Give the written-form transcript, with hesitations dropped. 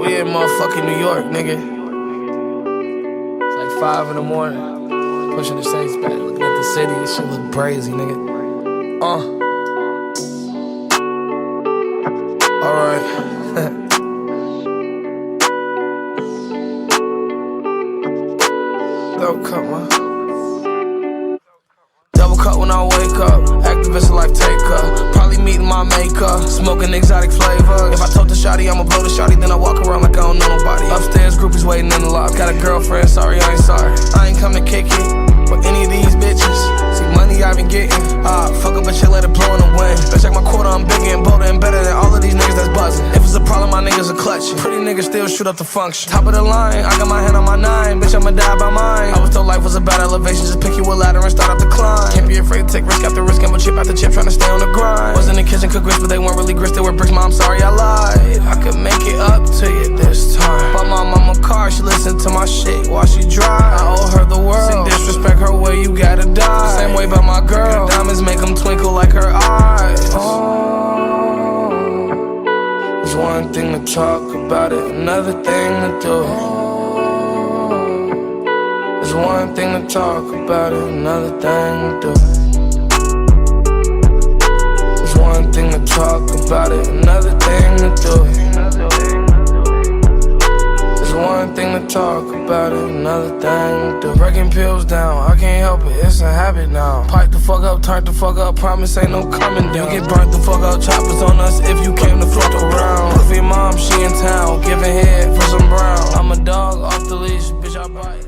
We in motherfucking New York, nigga. It's like 5 in the morning. Pushing the Saints back, looking at the city. This shit look brazy, nigga. Alright. Double cup, man. Double cup when I wake up. Activist like take-up. Probably meeting my maker. Smoking exotic flavors. If I told the shawty I'ma blow the shawty, then I walk around like I don't know nobody. Upstairs, groupies waiting in the loft. Got a girlfriend, sorry, I ain't sorry. I ain't come to kick it with any of these bitches. See, money I been getting. Fuck up a shit, let it blow in the wind. Let's check my quota, I'm bigger and bolder and better than all of these niggas that's buzzing. If it's a problem, my niggas are clutching. Pretty niggas still shoot up the function. Top of the line, I got my hand on my 9. Bitch, I'ma die by mine. I was told life was about elevation. Just pick you a ladder and start up the climb. Can't be afraid to take risk after risk. I'm a chip after chip, trying to stay on the grind. Was in the kitchen, cook grits, but they weren't really grits. They were bricks, mom, sorry I lied. I could make it up to you this time. Bought my mama car, she listened to my shit while she drive. I owe her the world. Sin disrespect her way, you gotta die. Same way about my girl. Diamonds make them twinkle like her eyes. It's one thing to talk about it, another thing to do. It's one thing to talk about it, another thing to do. It's one thing to talk about it, another thing to do. It's one thing to talk about it, another thing to do. Breaking pills down, I can't help it, it's a habit now. Pipe the fuck up, turn the fuck up, promise ain't no coming down. You get burnt the fuck up, choppers on us if you came to fuck around. Proof your mom, she in town, giving head for some brown. I'm a dog off the leash, bitch I bite.